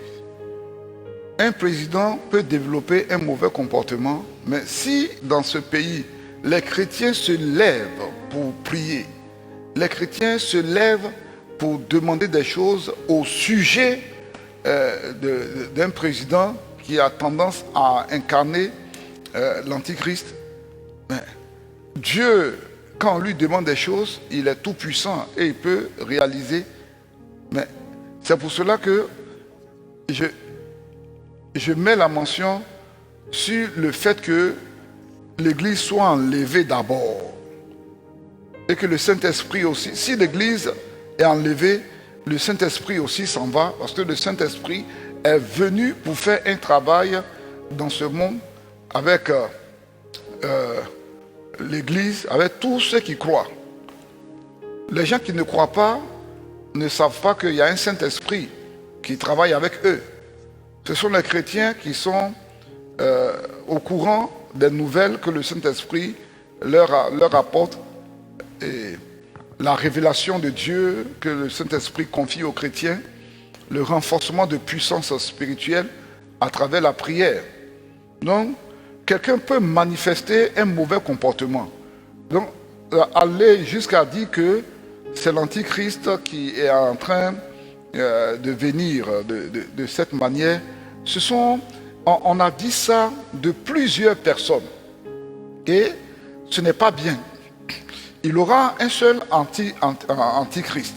Un président peut développer un mauvais comportement, mais si dans ce pays, les chrétiens se lèvent pour prier, les chrétiens se lèvent pour demander des choses au sujet d'un président qui a tendance à incarner l'antichrist, Dieu, quand on lui demande des choses, il est tout puissant et il peut réaliser. Mais c'est pour cela que je mets la mention sur le fait que l'Église soit enlevée d'abord. Et que le Saint-Esprit aussi, si l'Église est enlevée, le Saint-Esprit aussi s'en va, parce que le Saint-Esprit est venu pour faire un travail dans ce monde avec l'Église, avec tous ceux qui croient. Les gens qui ne croient pas ne savent pas qu'il y a un Saint-Esprit qui travaille avec eux. Ce sont les chrétiens qui sont au courant des nouvelles que le Saint-Esprit leur apporte, et la révélation de Dieu que le Saint-Esprit confie aux chrétiens, le renforcement de puissance spirituelle à travers la prière. Donc, quelqu'un peut manifester un mauvais comportement. Donc, aller jusqu'à dire que c'est l'Antichrist qui est en train de venir de cette manière. On a dit ça de plusieurs personnes. Et ce n'est pas bien. Il aura un seul antichrist.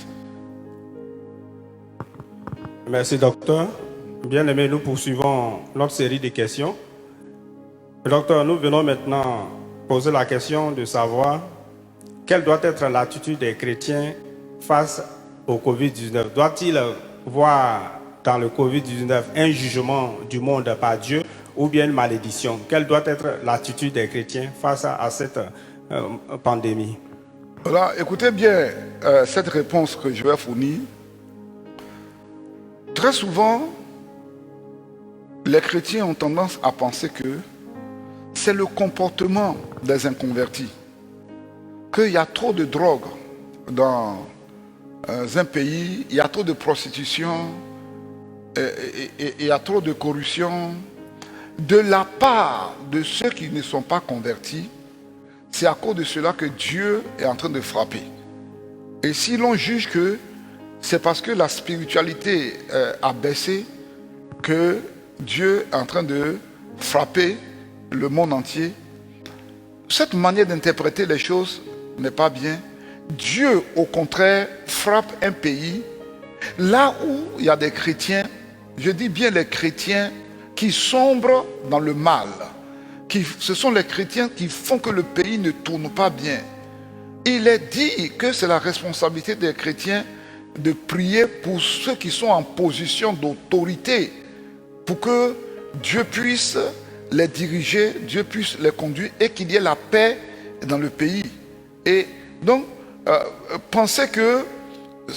Merci, docteur. Bien-aimés, nous poursuivons notre série de questions. Docteur, nous venons maintenant poser la question de savoir quelle doit être l'attitude des chrétiens face au Covid-19. Doit-il voir dans le Covid-19 un jugement du monde par Dieu ou bien une malédiction? Quelle doit être l'attitude des chrétiens face à cette pandémie?
Voilà, écoutez bien cette réponse que je vais fournir. Très souvent, les chrétiens ont tendance à penser que c'est le comportement des inconvertis, qu'il y a trop de drogue dans un pays, il y a trop de prostitution, il y a trop de corruption. De la part de ceux qui ne sont pas convertis, c'est à cause de cela que Dieu est en train de frapper. Et si l'on juge que c'est parce que la spiritualité a baissé que Dieu est en train de frapper le monde entier, cette manière d'interpréter les choses n'est pas bien. Dieu, au contraire, frappe un pays là où il y a des chrétiens, je dis bien les chrétiens qui sombrent dans le mal. Ce sont les chrétiens qui font que le pays ne tourne pas bien. Il est dit que c'est la responsabilité des chrétiens de prier pour ceux qui sont en position d'autorité, pour que Dieu puisse les diriger, Dieu puisse les conduire et qu'il y ait la paix dans le pays. Et donc, pensez que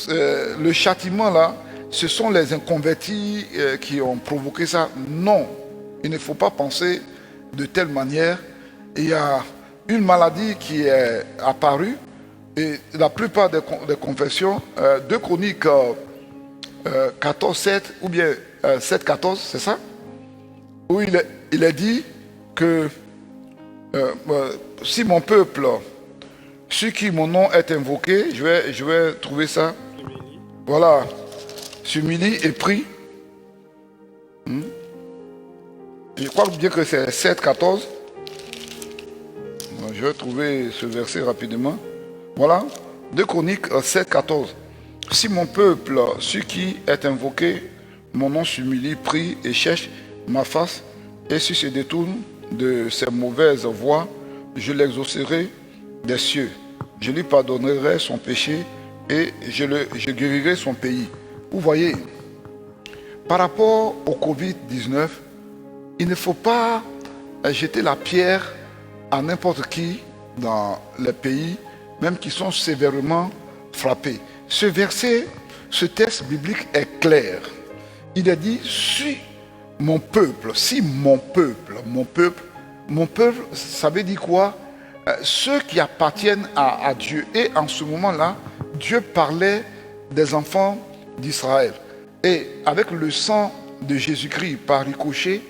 le châtiment là, ce sont les inconvertis qui ont provoqué ça. Non, il ne faut pas penser de telle manière. Il y a une maladie qui est apparue et la plupart des confessions, 2 Chroniques 14:7 ou bien 7:14, c'est ça, où il est dit que si mon peuple, sur qui mon nom est invoqué, je vais trouver ça, voilà, s'humilie et prie. Je crois bien que c'est 7:14. Je vais trouver ce verset rapidement. Voilà, 2 Chroniques 7:14. Si mon peuple, sur qui est invoqué, mon nom s'humilie, prie et cherche ma face, et si se détourne de ses mauvaises voies, je l'exaucerai des cieux. Je lui pardonnerai son péché et je guérirai son pays. Vous voyez, par rapport au Covid-19, il ne faut pas jeter la pierre à n'importe qui dans les pays, même qui sont sévèrement frappés. Ce verset, ce texte biblique est clair. Il est dit, si mon peuple, ça veut dire quoi? Ceux qui appartiennent à Dieu. Et en ce moment-là, Dieu parlait des enfants d'Israël. Et avec le sang de Jésus-Christ par ricochet,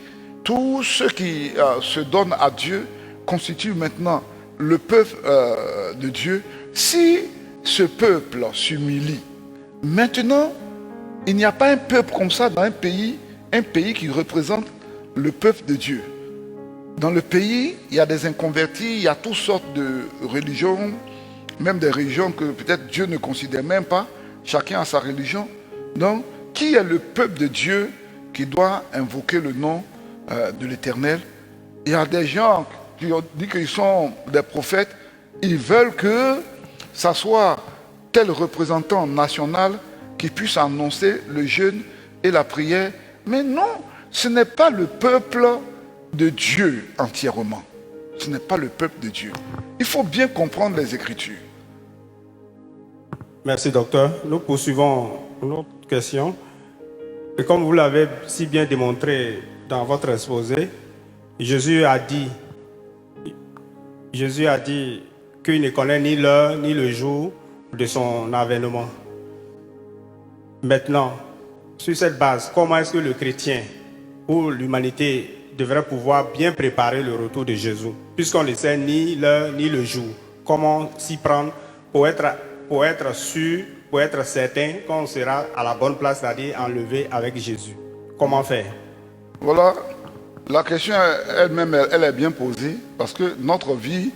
tous ceux qui se donnent à Dieu constituent maintenant le peuple de Dieu. Si ce peuple s'humilie, maintenant, il n'y a pas un peuple comme ça dans un pays qui représente le peuple de Dieu. Dans le pays, il y a des inconvertis, il y a toutes sortes de religions, même des religions que peut-être Dieu ne considère même pas. Chacun a sa religion. Donc, qui est le peuple de Dieu qui doit invoquer le nom de l'Éternel? Il y a des gens qui ont dit qu'ils sont des prophètes. Ils veulent que ça soit tel représentant national qui puisse annoncer le jeûne et la prière. Mais non, ce n'est pas le peuple de Dieu entièrement. Ce n'est pas le peuple de Dieu. Il faut bien comprendre les Écritures.
Merci, docteur. Nous poursuivons une autre question. Et comme vous l'avez si bien démontré dans votre exposé, Jésus a dit qu'il ne connaît ni l'heure ni le jour de son avènement. Maintenant, sur cette base, comment est-ce que le chrétien ou l'humanité devrait pouvoir bien préparer le retour de Jésus, puisqu'on ne sait ni l'heure ni le jour? Comment s'y prendre pour être sûr, pour être certain qu'on sera à la bonne place, c'est-à-dire enlevé avec Jésus? Comment faire?
Voilà, la question elle-même, elle est bien posée, parce que notre vie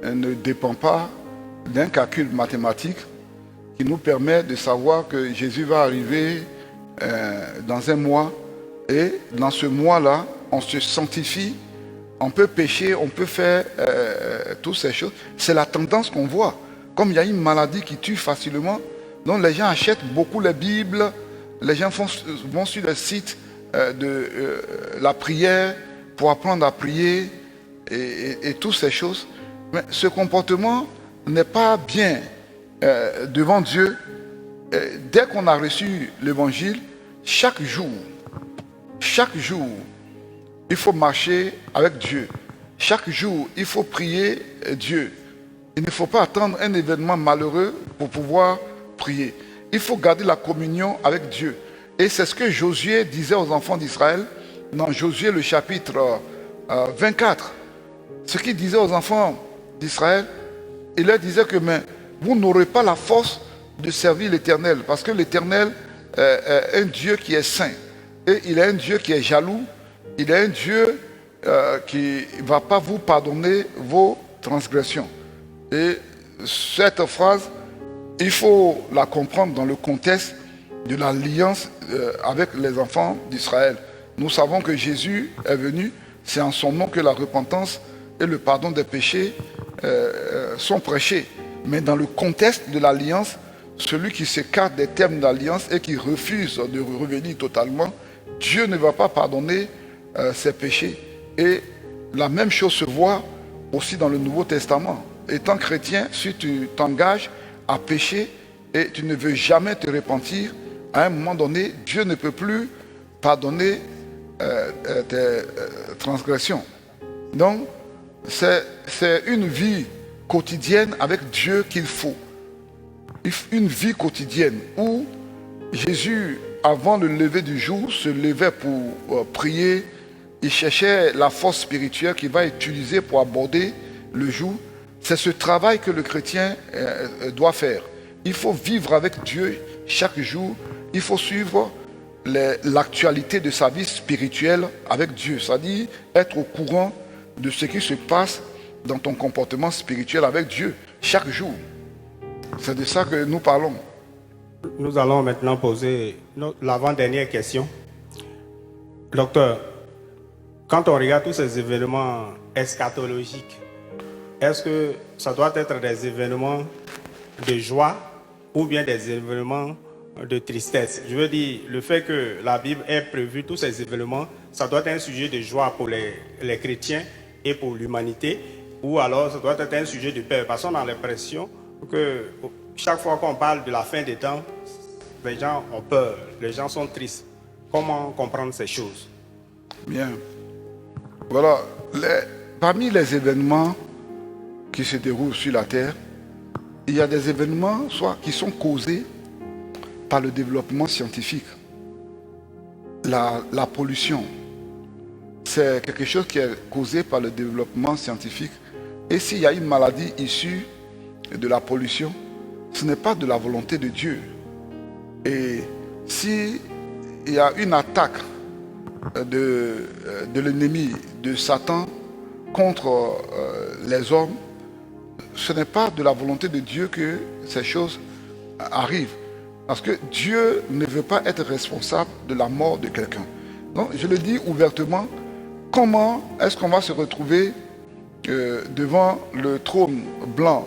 ne dépend pas d'un calcul mathématique qui nous permet de savoir que Jésus va arriver dans un mois, et dans ce mois-là, on se sanctifie, on peut pécher, on peut faire toutes ces choses. C'est la tendance qu'on voit. Comme il y a une maladie qui tue facilement, donc les gens achètent beaucoup les Bibles, les gens vont sur les sites de la prière pour apprendre à prier et toutes ces choses. Mais ce comportement n'est pas bien devant Dieu. Dès qu'on a reçu l'évangile, chaque jour, il faut marcher avec Dieu. Chaque jour, il faut prier Dieu. Il ne faut pas attendre un événement malheureux pour pouvoir prier. Il faut garder la communion avec Dieu. Et c'est ce que Josué disait aux enfants d'Israël dans Josué le chapitre 24. Ce qu'il disait aux enfants d'Israël, il leur disait que mais, vous n'aurez pas la force de servir l'Éternel, parce que l'Éternel est un Dieu qui est saint. Et il est un Dieu qui est jaloux. Il est un Dieu qui ne va pas vous pardonner vos transgressions. Et cette phrase, il faut la comprendre dans le contexte de l'alliance avec les enfants d'Israël. Nous savons que Jésus est venu, c'est en son nom que la repentance et le pardon des péchés sont prêchés. Mais dans le contexte de l'alliance, celui qui s'écarte des termes d'alliance et qui refuse de revenir totalement, Dieu ne va pas pardonner ses péchés. Et la même chose se voit aussi dans le Nouveau Testament. Étant chrétien, si tu t'engages à pécher et tu ne veux jamais te repentir, à un moment donné, Dieu ne peut plus pardonner tes transgressions. Donc, c'est une vie quotidienne avec Dieu qu'il faut. Une vie quotidienne où Jésus, avant le lever du jour, se levait pour prier. Il cherchait la force spirituelle qu'il va utiliser pour aborder le jour. C'est ce travail que le chrétien doit faire. Il faut vivre avec Dieu chaque jour. Il faut suivre l'actualité de sa vie spirituelle avec Dieu. C'est-à-dire être au courant de ce qui se passe dans ton comportement spirituel avec Dieu chaque jour. C'est de ça que nous parlons.
Nous allons maintenant poser l'avant-dernière question. Docteur, quand on regarde tous ces événements eschatologiques, est-ce que ça doit être des événements de joie ou bien des événements de tristesse? Je veux dire, le fait que la Bible ait prévu tous ces événements, ça doit être un sujet de joie pour les chrétiens et pour l'humanité, ou alors ça doit être un sujet de peur, parce qu'on a l'impression que chaque fois qu'on parle de la fin des temps, les gens ont peur, les gens sont tristes. Comment comprendre ces choses?
Bien. Voilà, parmi les événements qui se déroulent sur la terre, il y a des événements soit qui sont causés par le développement scientifique. la pollution, c'est quelque chose qui est causé par le développement scientifique. Et s'il y a une maladie issue de la pollution, ce n'est pas de la volonté de Dieu. Et s'il y a une attaque de l'ennemi, de Satan, contre les hommes, ce n'est pas de la volonté de Dieu que ces choses arrivent. Parce que Dieu ne veut pas être responsable de la mort de quelqu'un. Donc, je le dis ouvertement, comment est-ce qu'on va se retrouver devant le trône blanc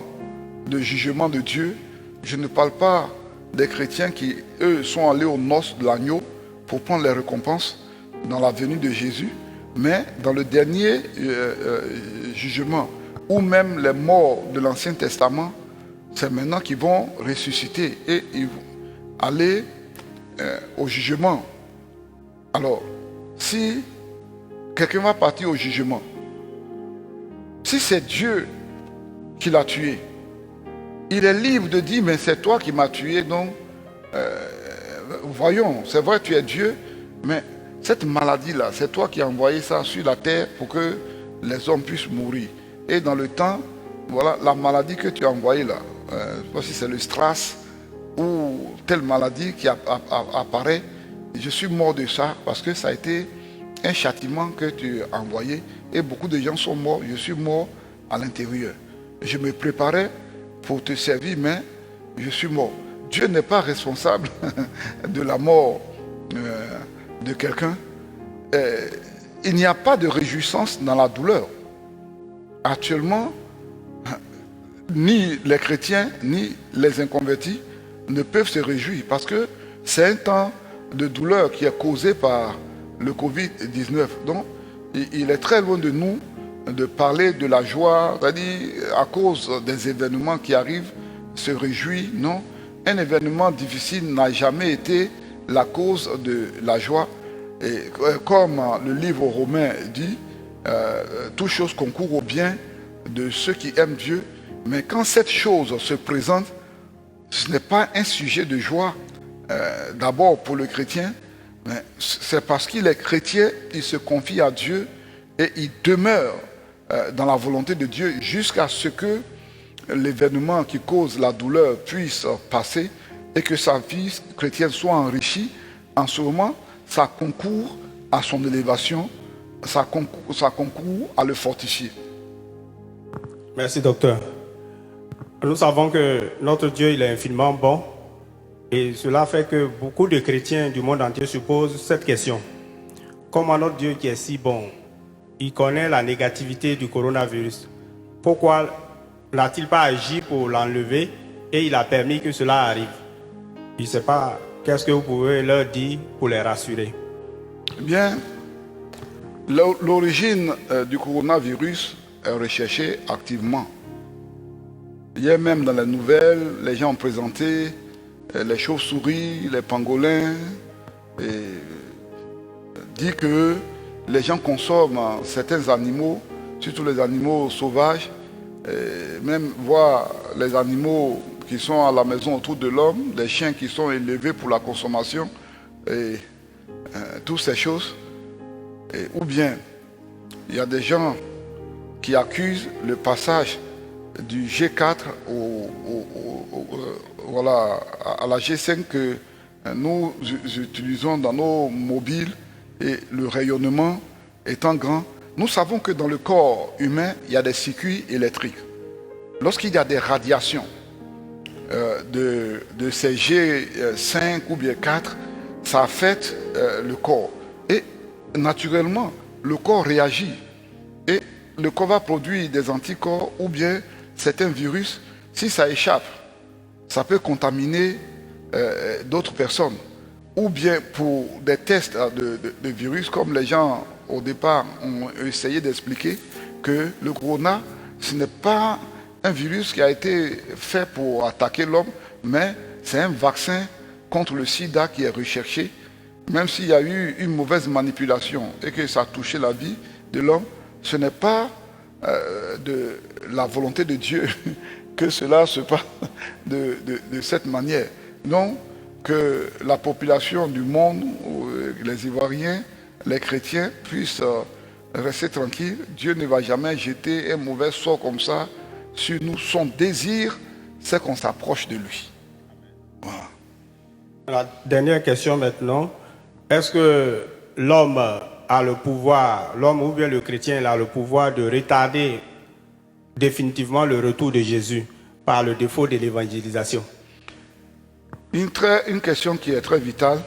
de jugement de Dieu? Je ne parle pas des chrétiens qui, eux, sont allés aux noces de l'agneau pour prendre les récompenses dans la venue de Jésus, mais dans le dernier jugement, ou même les morts de l'Ancien Testament, c'est maintenant qu'ils vont ressusciter et ils vont aller au jugement. Alors, si quelqu'un va partir au jugement, si c'est Dieu qui l'a tué, il est libre de dire, mais c'est toi qui m'as tué, donc voyons, c'est vrai, tu es Dieu, mais cette maladie-là, c'est toi qui as envoyé ça sur la terre pour que les hommes puissent mourir. Et dans le temps, voilà, la maladie que tu as envoyée là, je ne sais pas si c'est le stress ou telle maladie qui apparaît, je suis mort de ça parce que ça a été un châtiment que tu as envoyé et beaucoup de gens sont morts, je suis mort à l'intérieur. Je me préparais pour te servir, mais je suis mort. Dieu n'est pas responsable de la mort de quelqu'un. Il n'y a pas de réjouissance dans la douleur. Actuellement, ni les chrétiens, ni les inconvertis ne peuvent se réjouir parce que c'est un temps de douleur qui est causé par le Covid-19. Donc, il est très loin de nous de parler de la joie, c'est-à-dire à cause des événements qui arrivent, se réjouir. Non, un événement difficile n'a jamais été la cause de la joie. Et comme le livre romain dit, toute chose concourt au bien de ceux qui aiment Dieu. Mais quand cette chose se présente, ce n'est pas un sujet de joie d'abord pour le chrétien, mais c'est parce qu'il est chrétien, il se confie à Dieu et il demeure dans la volonté de Dieu jusqu'à ce que l'événement qui cause la douleur puisse passer et que sa vie chrétienne soit enrichie. En ce moment, ça concourt à son élévation, ça concourt à le fortifier.
Merci, docteur. Nous savons que notre Dieu, il est infiniment bon. Et cela fait que beaucoup de chrétiens du monde entier se posent cette question. Comment notre Dieu qui est si bon, il connaît la négativité du coronavirus. Pourquoi n'a-t-il pas agi pour l'enlever et il a permis que cela arrive? Je ne sais pas, qu'est-ce que vous pouvez leur dire pour les rassurer?
Bien, l'origine du coronavirus est recherchée activement. Hier même dans les nouvelles, les gens ont présenté les chauves-souris, les pangolins, et dit que les gens consomment certains animaux, surtout les animaux sauvages, et même voir les animaux qui sont à la maison autour de l'homme, des chiens qui sont élevés pour la consommation, et toutes ces choses. Ou bien, il y a des gens qui accusent le passage du G4 voilà, à la G5 que nous utilisons dans nos mobiles et le rayonnement étant grand. Nous savons que dans le corps humain, il y a des circuits électriques. Lorsqu'il y a des radiations de ces G5 ou bien 4, ça affecte le corps. Et naturellement, le corps réagit. Et le corps va produire des anticorps ou bien certains virus. Si ça échappe, ça peut contaminer d'autres personnes. Ou bien pour des tests de virus, comme les gens au départ ont essayé d'expliquer que le corona, ce n'est pas un virus qui a été fait pour attaquer l'homme, mais c'est un vaccin contre le sida qui est recherché. Même s'il y a eu une mauvaise manipulation et que ça a touché la vie de l'homme, ce n'est pas de la volonté de Dieu que cela se passe de cette manière. Non, que la population du monde que les Ivoiriens, les chrétiens puissent rester tranquilles. Dieu ne va jamais jeter un mauvais sort comme ça sur nous. Son désir, c'est qu'on s'approche de lui. Voilà.
La dernière question maintenant. Est-ce que l'homme a le pouvoir, l'homme ou bien le chrétien a le pouvoir de retarder définitivement le retour de Jésus par le défaut de l'évangélisation?
Une question qui est très vitale,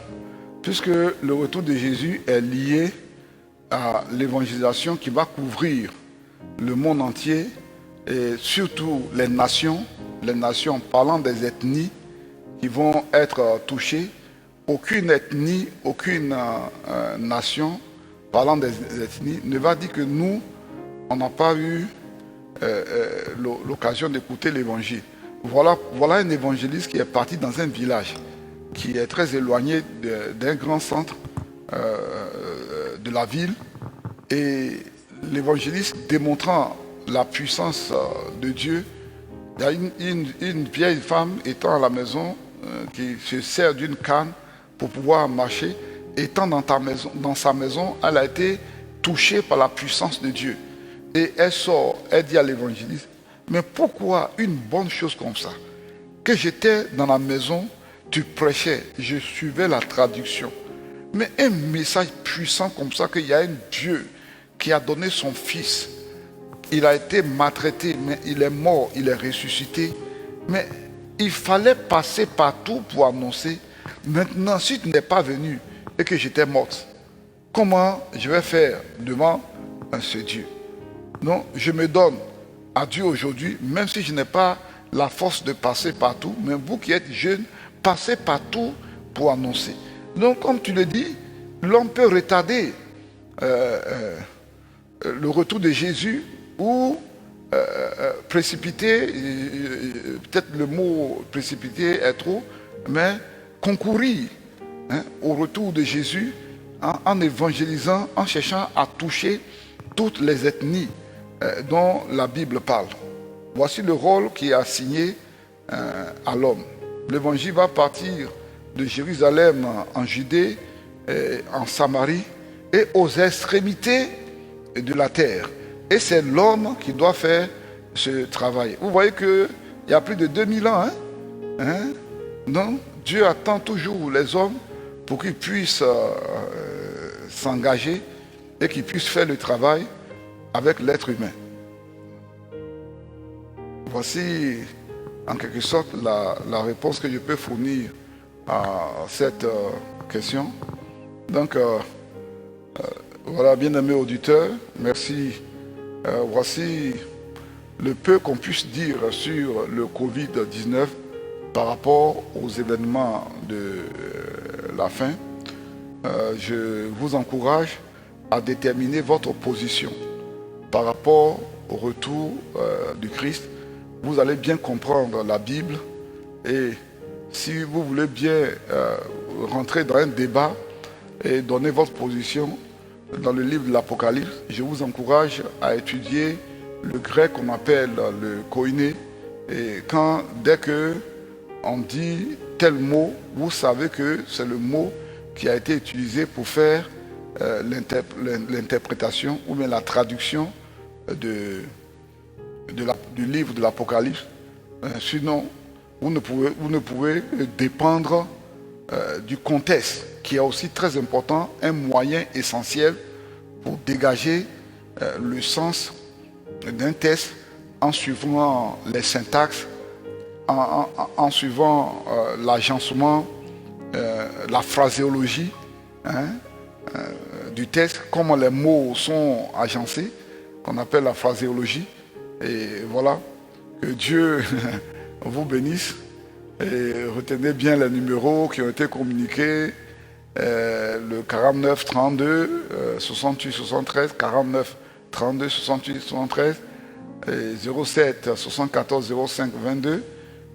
puisque le retour de Jésus est lié à l'évangélisation qui va couvrir le monde entier et surtout les nations, parlant des ethnies qui vont être touchées. Aucune ethnie, aucune nation, parlant des ethnies, ne va dire que nous, on n'a pas eu l'occasion d'écouter l'évangile. Voilà un évangéliste qui est parti dans un village qui est très éloigné d'un grand centre de la ville. Et l'évangéliste, démontrant la puissance de Dieu, il y a une vieille femme étant à la maison qui se sert d'une canne pour pouvoir marcher. Étant dans sa maison, elle a été touchée par la puissance de Dieu. Et elle sort, elle dit à l'évangéliste, mais pourquoi une bonne chose comme ça? Que j'étais dans la maison, tu prêchais, je suivais la traduction. Mais un message puissant comme ça, qu'il y a un Dieu qui a donné son fils. Il a été maltraité, mais il est mort, il est ressuscité. Mais il fallait passer partout pour annoncer. Maintenant, si tu n'es pas venu et que j'étais morte, comment je vais faire devant ce Dieu? Non, je me donne à Dieu aujourd'hui, même si je n'ai pas la force de passer partout, mais vous qui êtes jeunes, passez partout pour annoncer. Donc, comme tu le dis, l'homme peut retarder le retour de Jésus ou précipiter, peut-être le mot précipiter est trop, mais concourir au retour de Jésus en évangélisant, en cherchant à toucher toutes les ethnies dont la Bible parle. Voici le rôle qui est assigné à l'homme. L'évangile va partir de Jérusalem en Judée, en Samarie et aux extrémités de la terre. Et c'est l'homme qui doit faire ce travail. Vous voyez qu'il y a plus de 2000 ans. Donc, Dieu attend toujours les hommes pour qu'ils puissent s'engager et qu'ils puissent faire le travail avec l'être humain. Voici en quelque sorte la réponse que je peux fournir à cette question. Donc, voilà, bien-aimés auditeurs, merci. Voici le peu qu'on puisse dire sur le Covid-19 par rapport aux événements de la fin. Je vous encourage à déterminer votre position par rapport au retour du Christ. Vous allez bien comprendre la Bible et si vous voulez bien rentrer dans un débat et donner votre position dans le livre de l'Apocalypse, je vous encourage à étudier le grec qu'on appelle le koiné. Et dès que on dit tel mot, vous savez que c'est le mot qui a été utilisé pour faire l'interprétation ou bien la traduction du livre de l'Apocalypse. Sinon, vous ne pouvez dépendre du contexte, qui est aussi très important, un moyen essentiel pour dégager le sens d'un texte en suivant les syntaxes, en suivant l'agencement, la phraséologie du texte, comment les mots sont agencés, qu'on appelle la phraséologie. Et voilà, que Dieu vous bénisse. Et retenez bien les numéros qui ont été communiqués, le 49 32 68 73, 49 32 68 73 et 07 74 05 22.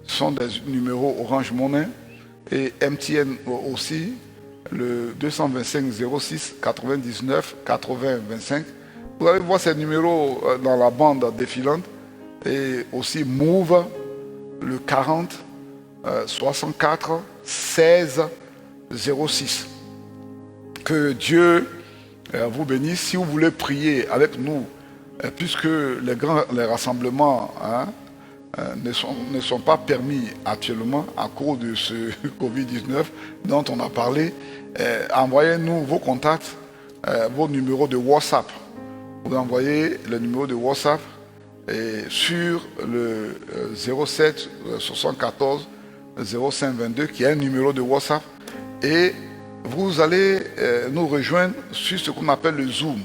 Ce sont des numéros Orange Money et MTN aussi, le 225 06 99 80 25. Vous allez voir ces numéros dans la bande défilante. Et aussi Move, le 40 64 16 06. Que Dieu vous bénisse. Si vous voulez prier avec nous, puisque les rassemblements ne sont pas permis actuellement à cause de ce Covid-19 dont on a parlé, envoyez-nous vos contacts, vos numéros de WhatsApp. Vous envoyez le numéro de WhatsApp sur le 07 74 05 22 qui est un numéro de WhatsApp, et vous allez nous rejoindre sur ce qu'on appelle le Zoom.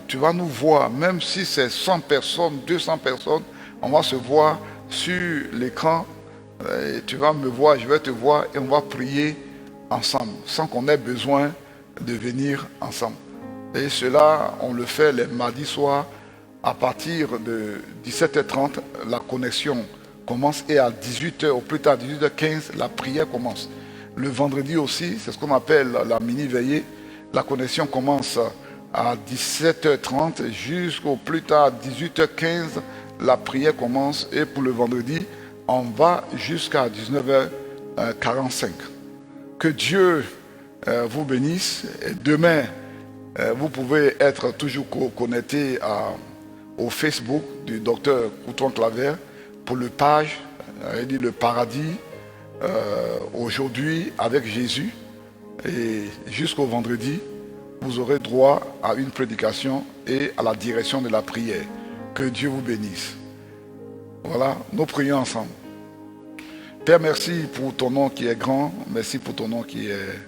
Tu vas nous voir, même si c'est 100 personnes, 200 personnes, on va se voir sur l'écran. Tu vas me voir, je vais te voir, et on va prier ensemble, sans qu'on ait besoin de venir ensemble. Et cela, on le fait les mardis soirs, à partir de 17h30, la connexion commence, et à 18h, au plus tard 18h15, la prière commence. Le vendredi aussi, c'est ce qu'on appelle la mini-veillée. La connexion commence à 17h30 jusqu'au plus tard 18h15, la prière commence, et pour le vendredi, on va jusqu'à 19h45. Que Dieu vous bénisse. Et demain, vous pouvez être toujours connecté au Facebook du docteur Couton-Claver pour le page, il dit le paradis, aujourd'hui avec Jésus, et jusqu'au vendredi, vous aurez droit à une prédication et à la direction de la prière. Que Dieu vous bénisse. Voilà, nous prions ensemble. Père, merci pour ton nom qui est grand, merci pour ton nom qui est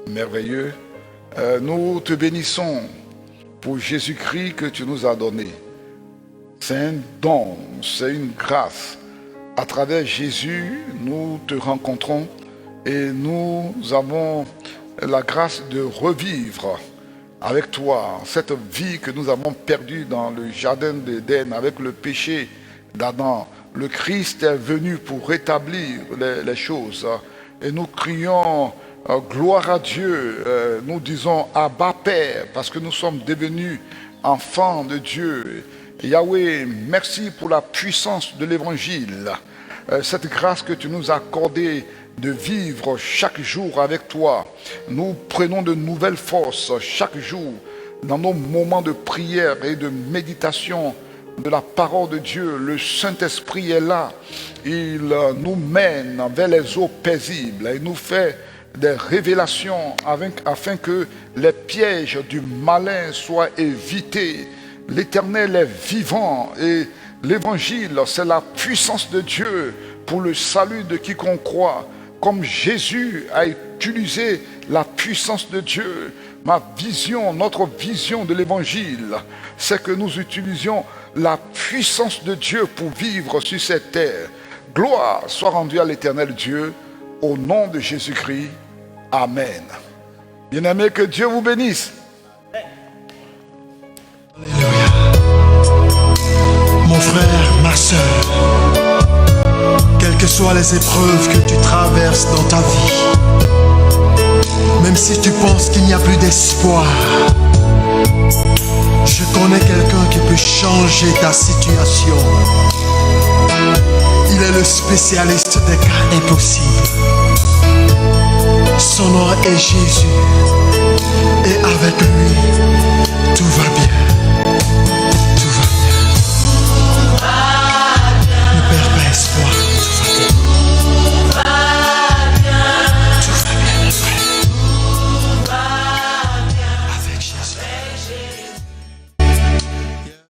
merveilleux. Nous te bénissons pour Jésus-Christ que tu nous as donné. C'est un don, c'est une grâce. À travers Jésus, nous te rencontrons et nous avons la grâce de revivre avec toi cette vie que nous avons perdue dans le jardin d'Éden avec le péché d'Adam. Le Christ est venu pour rétablir les choses. Et nous crions gloire à Dieu. Nous disons Abba Père, parce que nous sommes devenus enfants de Dieu. Yahweh, merci pour la puissance de l'évangile. Cette grâce que tu nous as accordée de vivre chaque jour avec toi. Nous prenons de nouvelles forces chaque jour dans nos moments de prière et de méditation de la parole de Dieu. Le Saint-Esprit est là. Il nous mène vers les eaux paisibles. Il nous fait des révélations afin que les pièges du malin soient évités. L'Éternel est vivant et l'évangile, c'est la puissance de Dieu pour le salut de quiconque croit. Comme Jésus a utilisé la puissance de Dieu, notre vision de l'évangile, c'est que nous utilisions la puissance de Dieu pour vivre sur cette terre. Gloire soit rendue à l'Éternel Dieu, au nom de Jésus-Christ. Amen. Bien-aimés, que Dieu vous bénisse.
Alléluia. Mon frère, ma soeur, quelles que soient les épreuves que tu traverses dans ta vie, même si tu penses qu'il n'y a plus d'espoir, je connais quelqu'un qui peut changer ta situation. Il est le spécialiste des cas impossibles. Son nom est Jésus. Et avec lui, tout va bien.